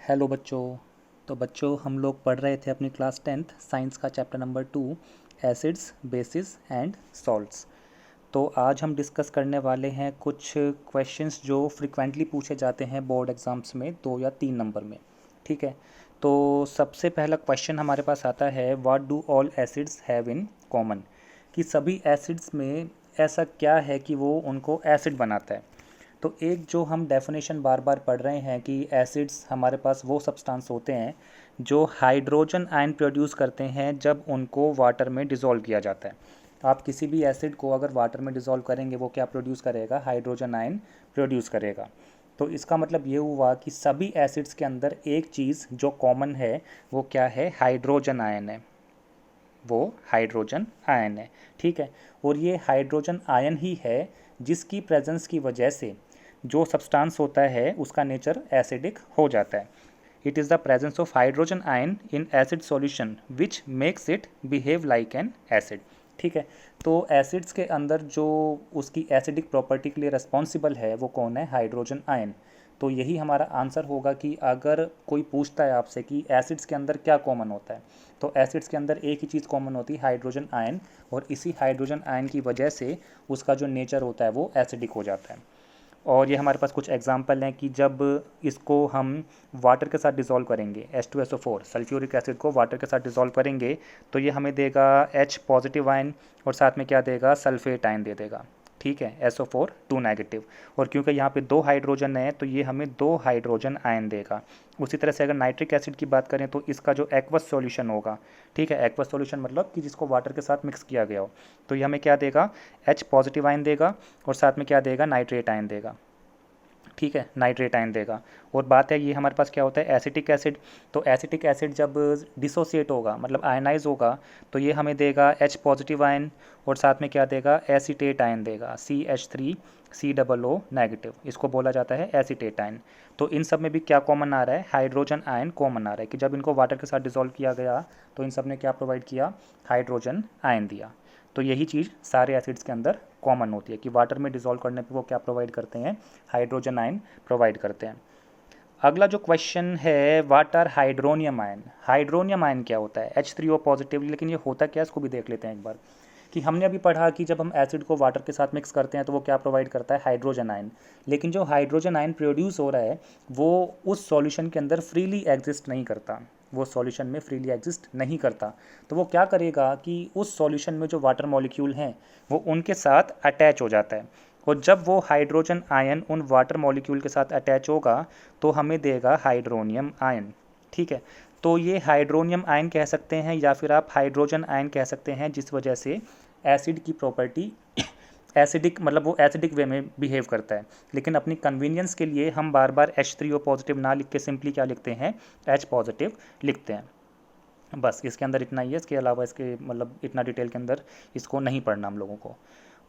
Hello बच्चों। तो बच्चों हम लोग पढ़ रहे थे अपनी क्लास 10th साइंस का chapter number 2 acids bases and salts. तो आज हम डिस्कस करने वाले हैं कुछ क्वेश्चंस जो फ्रिक्वेंटली पूछे जाते हैं बोर्ड एग्ज़ाम्स में 2 या 3 नंबर में। ठीक है, तो सबसे पहला क्वेश्चन हमारे पास आता है what do all acids have in common, कि सभी एसिड्स में ऐसा क्या है कि वो उनको एसिड बनाता है। तो एक जो हम डेफिनेशन बार बार पढ़ रहे हैं कि एसिड्स हमारे पास वो सब्सटेंस होते हैं जो हाइड्रोजन आयन प्रोड्यूस करते हैं जब उनको वाटर में डिज़ोल्व किया जाता है। आप किसी भी एसिड को अगर वाटर में डिज़ोल्व करेंगे वो क्या प्रोड्यूस करेगा, हाइड्रोजन आयन प्रोड्यूस करेगा। तो इसका मतलब ये हुआ कि सभी एसिड्स के अंदर एक चीज़ जो कॉमन है वो क्या है, हाइड्रोजन आयन है। वो हाइड्रोजन आयन है, ठीक है। और ये हाइड्रोजन आयन ही है जिसकी प्रेजेंस की वजह से जो सब्सटेंस होता है उसका नेचर एसिडिक हो जाता है। It is the presence of hydrogen ion in acid solution which makes it behave like an acid. ठीक है, तो एसिड्स के अंदर जो उसकी एसिडिक प्रॉपर्टी के लिए रिस्पॉन्सिबल है वो कौन है, हाइड्रोजन आयन। तो यही हमारा आंसर होगा कि अगर कोई पूछता है आपसे कि एसिड्स के अंदर क्या कॉमन होता है, तो एसिड्स के अंदर एक ही चीज़ कॉमन होती है, हाइड्रोजन आयन। और इसी हाइड्रोजन आयन की वजह से उसका जो नेचर होता है वो एसिडिक हो जाता है। और ये हमारे पास कुछ एग्जांपल हैं कि जब इसको हम वाटर के साथ डिज़ोल्व करेंगे, H2SO4 सल्फ्यूरिक एसिड को वाटर के साथ डिज़ोल्व करेंगे तो ये हमें देगा H पॉजिटिव आयन और साथ में क्या देगा, सल्फेट आयन दे देगा। ठीक है, SO4 2 नेगेटिव। और क्योंकि यहाँ पे 2 हाइड्रोजन है तो ये हमें 2 हाइड्रोजन आयन देगा। उसी तरह से अगर नाइट्रिक एसिड की बात करें तो इसका जो एक्वस सॉल्यूशन होगा, ठीक है, एक्वस सॉल्यूशन मतलब कि जिसको वाटर के साथ मिक्स किया गया हो, तो ये हमें क्या देगा, H पॉजिटिव आयन देगा और साथ में क्या देगा, नाइट्रेट आयन देगा। ठीक है, नाइट्रेट आयन देगा। और बात है ये हमारे पास क्या होता है, एसिटिक एसिड। तो एसिटिक एसिड जब डिसोसिएट होगा मतलब आयनाइज होगा तो ये हमें देगा H पॉजिटिव आयन और साथ में क्या देगा, एसीटेट आयन देगा, CH3COO नेगेटिव। इसको बोला जाता है एसीटेट आयन। तो इन सब में भी क्या कॉमन आ रहा है, हाइड्रोजन आयन कॉमन आ रहा है कि जब इनको वाटर के साथ डिसॉल्व किया गया तो इन सब ने क्या प्रोवाइड किया, हाइड्रोजन आयन दिया। तो यही चीज़ सारे एसिड्स के अंदर कॉमन होती है कि वाटर में डिसॉल्व करने पे वो क्या प्रोवाइड करते हैं, हाइड्रोजन आयन प्रोवाइड करते हैं। अगला जो क्वेश्चन है, what are hydronium ion. Hydronium ion क्या होता है, H3O पॉजिटिव। लेकिन ये होता क्या है इसको भी देख लेते हैं एक बार। कि हमने अभी पढ़ा कि जब हम एसिड को वाटर के साथ मिक्स करते हैं तो वो क्या प्रोवाइड करता है, हाइड्रोजन आयन। लेकिन जो हाइड्रोजन आयन प्रोड्यूस हो रहा है वो उस सॉल्यूशन के अंदर फ्रीली एग्जिस्ट नहीं करता, वो सॉल्यूशन में फ्रीली एग्जिस्ट नहीं करता। तो वो क्या करेगा कि उस सॉल्यूशन में जो वाटर मॉलिक्यूल हैं वो उनके साथ अटैच हो जाता है। और जब वो हाइड्रोजन आयन उन वाटर मॉलिक्यूल के साथ अटैच होगा तो हमें देगा हाइड्रोनियम आयन। ठीक है, तो ये हाइड्रोनियम आयन कह सकते हैं या फिर आप हाइड्रोजन आयन कह सकते हैं, जिस वजह से एसिड की प्रॉपर्टी एसिडिक मतलब वो एसिडिक वे में बिहेव करता है। लेकिन अपनी कन्वीनियंस के लिए हम बार बार H3O पॉजिटिव ना लिख के सिंपली क्या लिखते हैं, H पॉजिटिव लिखते हैं। बस इसके अंदर इतना ही है, इसके अलावा इसके मतलब इतना डिटेल के अंदर इसको नहीं पढ़ना हम लोगों को।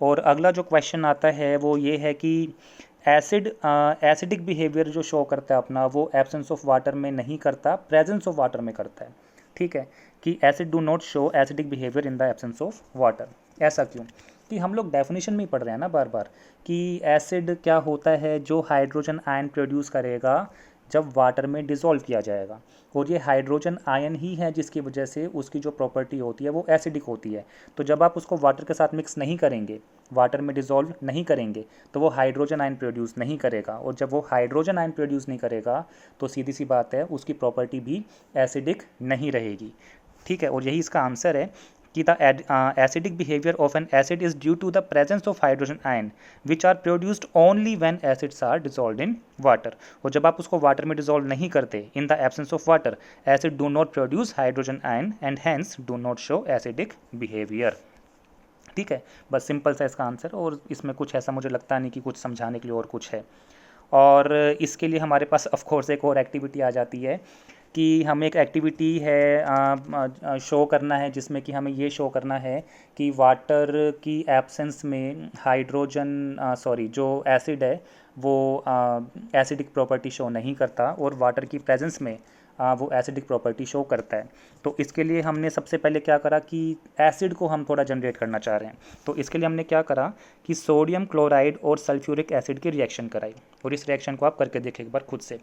और अगला जो क्वेश्चन आता है वो ये है कि एसिडिक बिहेवियर जो शो करता है अपना, वो एब्सेंस ऑफ वाटर में नहीं करता, प्रेजेंस ऑफ वाटर में करता है। ठीक है, कि acid do not show acidic behaviour in the absence of water. ऐसा क्यों, कि हम लोग डेफिनेशन में ही पढ़ रहे हैं ना बार बार कि एसिड क्या होता है, जो हाइड्रोजन आयन प्रोड्यूस करेगा जब वाटर में डिसॉल्व किया जाएगा। और ये हाइड्रोजन आयन ही है जिसकी वजह से उसकी जो प्रॉपर्टी होती है वो एसिडिक होती है। तो जब आप उसको वाटर के साथ मिक्स नहीं करेंगे, वाटर में डिसॉल्व नहीं करेंगे, तो वो हाइड्रोजन आयन प्रोड्यूस नहीं करेगा। और जब वो हाइड्रोजन आयन प्रोड्यूस नहीं करेगा तो सीधी सी बात है उसकी प्रॉपर्टी भी एसिडिक नहीं रहेगी। ठीक है, और यही इसका आंसर है कि the acidic behavior of an acid is due to the presence of hydrogen ion which are produced only when acids are dissolved in water। और जब आप उसको वाटर में डिसॉल्व नहीं करते, in the absence of water acid do not produce hydrogen ion and hence do not show acidic behavior। ठीक है, बस सिंपल सा इसका आंसर। और इसमें कुछ ऐसा मुझे लगता नहीं कि कुछ समझाने के लिए और कुछ है। और इसके लिए हमारे पास ऑफ कोर्स एक और एक्टिविटी आ जाती है कि हमें एक एक्टिविटी है शो करना है, जिसमें कि हमें ये शो करना है कि वाटर की एब्सेंस में हाइड्रोजन सॉरी जो एसिड है वो एसिडिक प्रॉपर्टी शो नहीं करता और वाटर की प्रेजेंस में वो एसिडिक प्रॉपर्टी शो करता है। तो इसके लिए हमने सबसे पहले क्या करा कि एसिड को हम थोड़ा जनरेट करना चाह रहे हैं। तो इसके लिए हमने क्या करा कि सोडियम क्लोराइड और सल्फ्यूरिक एसिड की रिएक्शन कराई। और इस रिएक्शन को आप करके देखें एक बार खुद से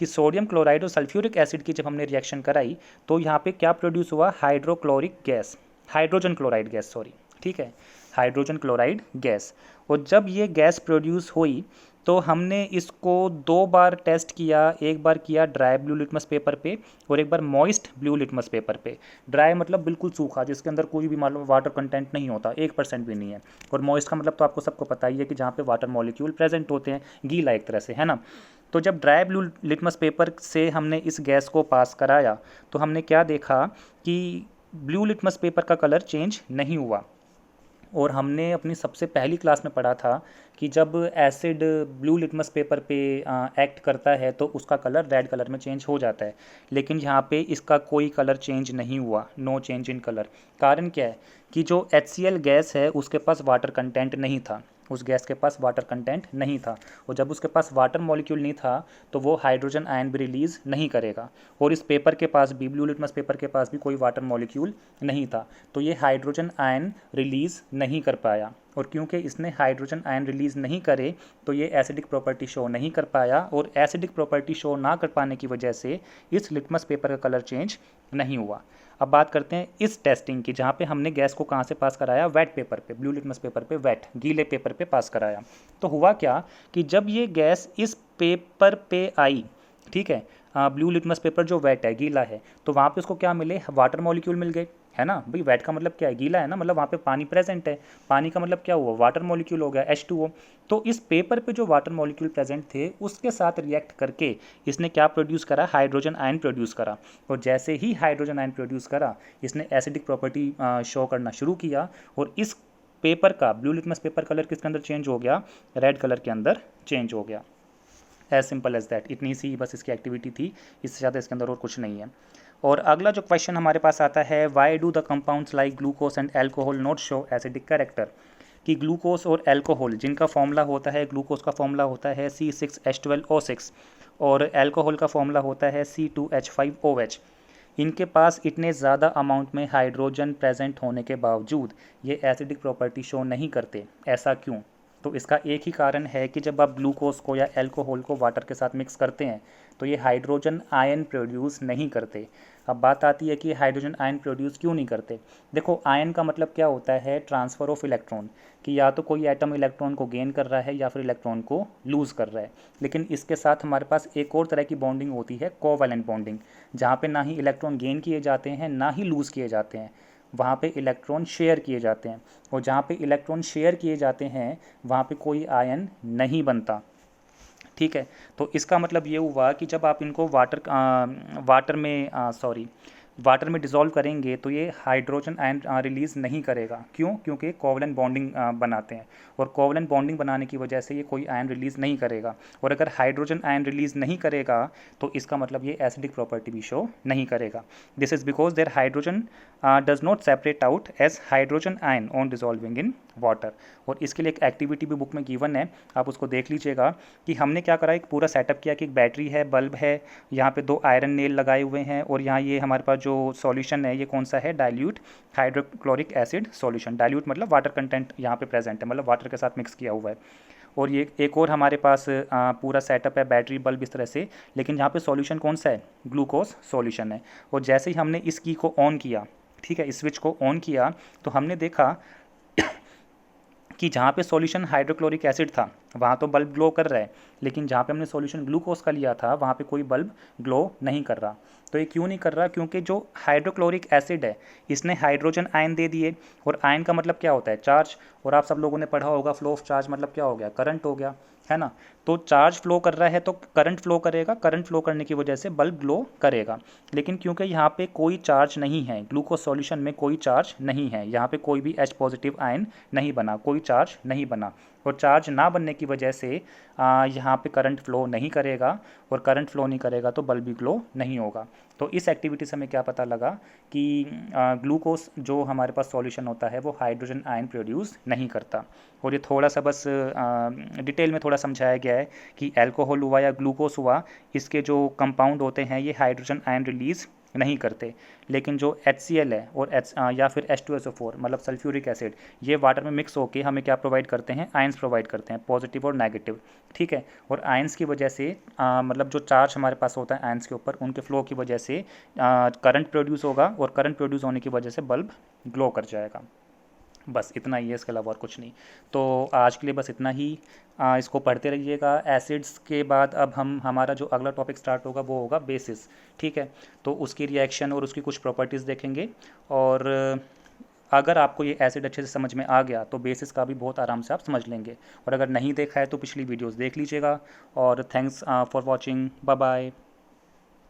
कि सोडियम क्लोराइड और सल्फ्यूरिक एसिड की जब हमने रिएक्शन कराई तो यहाँ पे क्या प्रोड्यूस हुआ, hydrochloric gas, hydrogen chloride gas, sorry, ठीक है, हाइड्रोजन क्लोराइड गैस। और जब ये गैस प्रोड्यूस हुई तो हमने इसको 2 बार टेस्ट किया, एक बार किया ड्राई ब्लू लिटमस पेपर पे और एक बार मॉइस्ट ब्लू लिटमस पेपर पे। ड्राई मतलब बिल्कुल सूखा, जिसके अंदर कोई भी मान लो वाटर कंटेंट नहीं होता, 1% भी नहीं है। और मॉइस्ट का मतलब तो आपको सबको पता ही है कि जहाँ पे वाटर मॉलिक्यूल प्रेजेंट होते हैं, गीला एक तरह से, है ना। तो जब ड्राई ब्लू लिटमस पेपर से हमने इस गैस को पास कराया तो हमने क्या देखा कि ब्लू लिटमस पेपर का कलर चेंज नहीं हुआ। और हमने अपनी सबसे पहली क्लास में पढ़ा था कि जब एसिड ब्लू लिटमस पेपर पे एक्ट करता है तो उसका कलर रेड कलर में चेंज हो जाता है, लेकिन यहाँ पे इसका कोई कलर चेंज नहीं हुआ, नो चेंज इन कलर। कारण क्या है कि जो HCl गैस है उसके पास वाटर कंटेंट नहीं था, उस गैस के पास वाटर कंटेंट नहीं था, और जब उसके पास वाटर मॉलिक्यूल नहीं था तो वो हाइड्रोजन आयन भी रिलीज़ नहीं करेगा। और इस पेपर के पास भी, ब्लू लिटमस पेपर के पास भी कोई वाटर मॉलिक्यूल नहीं था, तो ये हाइड्रोजन आयन रिलीज़ नहीं कर पाया। और क्योंकि इसने हाइड्रोजन आयन रिलीज़ नहीं करे तो ये एसिडिक प्रॉपर्टी शो नहीं कर पाया, और एसिडिक प्रॉपर्टी शो ना कर पाने की वजह से इस लिटमस पेपर का कलर चेंज नहीं हुआ। अब बात करते हैं इस टेस्टिंग की, जहाँ पे हमने गैस को कहाँ से पास कराया, वेट पेपर पे, ब्लू लिटमस पेपर पे, वेट गीले पेपर पे पास कराया। तो हुआ क्या कि जब ये गैस इस पेपर पे आई, ठीक है, ब्लू लिटमस पेपर जो वेट है, गीला है, तो वहाँ पे उसको क्या मिले, वाटर मॉलिक्यूल मिल गए, है ना भाई। वेट का मतलब क्या है, गीला है ना, मतलब वहाँ पे पानी प्रेजेंट है, पानी का मतलब क्या हुआ, वाटर मॉलिक्यूल हो गया, H2O। तो इस पेपर पे जो वाटर मॉलिक्यूल प्रेजेंट थे उसके साथ रिएक्ट करके इसने क्या प्रोड्यूस करा, हाइड्रोजन आयन प्रोड्यूस करा। और जैसे ही हाइड्रोजन आयन प्रोड्यूस करा इसने एसिडिक प्रॉपर्टी शो करना शुरू किया, और इस पेपर का, ब्लू लिटमस पेपर कलर किसके अंदर चेंज हो गया, रेड कलर के अंदर चेंज हो गया। एज सिंपल एज दैट, इतनी सी बस इसकी एक्टिविटी थी, इससे ज़्यादा इसके अंदर और कुछ नहीं है। और अगला जो क्वेश्चन हमारे पास आता है, why do the compounds like glucose and alcohol not show acidic character, कि ग्लूकोज और एल्कोहल जिनका फॉर्मूला होता है, ग्लूकोज का फॉर्मूला होता है C6H12O6 और एल्कोहल का फॉर्मूला होता है C2H5OH, इनके पास इतने ज़्यादा अमाउंट में हाइड्रोजन प्रेजेंट होने के बावजूद ये एसिडिक प्रॉपर्टी शो नहीं करते, ऐसा क्यों। तो इसका एक ही कारण है कि जब आप ग्लूकोज को या एल्कोहल को वाटर के साथ मिक्स करते हैं तो ये हाइड्रोजन आयन प्रोड्यूस नहीं करते। अब बात आती है कि हाइड्रोजन आयन प्रोड्यूस क्यों नहीं करते। देखो, आयन का मतलब क्या होता है, ट्रांसफ़र ऑफ इलेक्ट्रॉन, कि या तो कोई एटम इलेक्ट्रॉन को गेन कर रहा है या फिर इलेक्ट्रॉन को लूज़ कर रहा है। लेकिन इसके साथ हमारे पास एक और तरह की बॉन्डिंग होती है, कोवैलेंट बॉन्डिंग, जहाँ पे ना ही इलेक्ट्रॉन गेन किए जाते हैं ना ही लूज़ किए जाते हैं, वहाँ पे इलेक्ट्रॉन शेयर किए जाते हैं। और जहाँ पे इलेक्ट्रॉन शेयर किए जाते हैं वहाँ पे कोई आयन नहीं बनता, ठीक है। तो इसका मतलब ये हुआ कि जब आप इनको वाटर में डिज़ोल्व करेंगे तो ये हाइड्रोजन आयन रिलीज़ नहीं करेगा। क्यों? क्योंकि कोवलेंट बॉन्डिंग बनाते हैं, और कोवलेंट बॉन्डिंग बनाने की वजह से ये कोई आयन रिलीज़ नहीं करेगा। और अगर हाइड्रोजन आयन रिलीज़ नहीं करेगा तो इसका मतलब ये एसिडिक प्रॉपर्टी भी शो नहीं करेगा। This is because there hydrogen does not separate out as hydrogen ion on dissolving in water. और इसके लिए एक एक्टिविटी भी बुक में गिवन है, आप उसको देख लीजिएगा कि हमने क्या करा, एक पूरा सेटअप किया कि एक बैटरी है, बल्ब है, यहाँ पे 2 आयरन नेल लगाए हुए हैं, और यहाँ ये हमारे पास जो सॉल्यूशन है ये कौन सा है, dilute hydrochloric acid solution. Dilute मतलब वाटर कंटेंट यहाँ पे प्रेजेंट है, मतलब वाटर के साथ मिक्स किया हुआ है। और ये एक और हमारे पास पूरा सेटअप है, बैटरी, बल्ब, इस तरह से, लेकिन यहाँ पे सॉल्यूशन कौन सा है, ग्लूकोज सॉल्यूशन है। और जैसे ही हमने इस की को ऑन किया, ठीक है, इस स्विच को ऑन किया, तो हमने देखा कि जहाँ पे सॉल्यूशन हाइड्रोक्लोरिक एसिड था वहाँ तो बल्ब ग्लो कर रहा है, लेकिन जहाँ पे हमने सॉल्यूशन ग्लूकोज का लिया था वहाँ पे कोई बल्ब ग्लो नहीं कर रहा। तो ये क्यों नहीं कर रहा, क्योंकि जो हाइड्रोक्लोरिक एसिड है इसने हाइड्रोजन आयन दे दिए, और आयन का मतलब क्या होता है, चार्ज। और आप सब लोगों ने पढ़ा होगा फ्लो ऑफ चार्ज मतलब क्या हो गया, करंट हो गया, है ना। तो चार्ज फ्लो कर रहा है तो करंट फ्लो करेगा, करंट फ्लो करने की वजह से बल्ब ग्लो करेगा। लेकिन क्योंकि यहाँ पे कोई चार्ज नहीं है, ग्लूकोज सॉल्यूशन में कोई चार्ज नहीं है, यहाँ पे कोई भी H पॉजिटिव आयन नहीं बना, कोई चार्ज नहीं बना, और चार्ज ना बनने की वजह से यहाँ पे करंट फ्लो नहीं करेगा, और करंट फ्लो नहीं करेगा तो बल्ब भी ग्लो नहीं होगा। तो इस एक्टिविटी से हमें क्या पता लगा कि ग्लूकोज जो हमारे पास सॉल्यूशन होता है वो हाइड्रोजन आयन प्रोड्यूस नहीं करता। और ये थोड़ा सा बस डिटेल में थोड़ा समझाया गया है कि एल्कोहल हुआ या ग्लूकोज हुआ, इसके जो कंपाउंड होते हैं ये हाइड्रोजन आयन रिलीज़ नहीं करते। लेकिन जो HCl है और या फिर H2SO4 मतलब सल्फ्यूरिक एसिड, ये वाटर में मिक्स होके हमें क्या प्रोवाइड करते हैं, आयंस प्रोवाइड करते हैं, पॉजिटिव और नेगेटिव। ठीक है, और आयंस की वजह से मतलब जो चार्ज हमारे पास होता है आयंस के ऊपर, उनके फ्लो की वजह से करंट प्रोड्यूस होगा, और करंट प्रोड्यूस होने की वजह से बल्ब ग्लो कर जाएगा। बस इतना ही है, इसके अलावा और कुछ नहीं। तो आज के लिए बस इतना ही। इसको पढ़ते रहिएगा। एसिड्स के बाद अब हमारा जो अगला टॉपिक स्टार्ट होगा वो होगा बेसिस। ठीक है, तो उसकी रिएक्शन और उसकी कुछ प्रॉपर्टीज़ देखेंगे। और अगर आपको ये एसिड अच्छे से समझ में आ गया तो बेसिस का भी बहुत आराम से आप समझ लेंगे। और अगर नहीं देखा है तो पिछली वीडियोस देख लीजिएगा। और thanks for watching. Bye bye.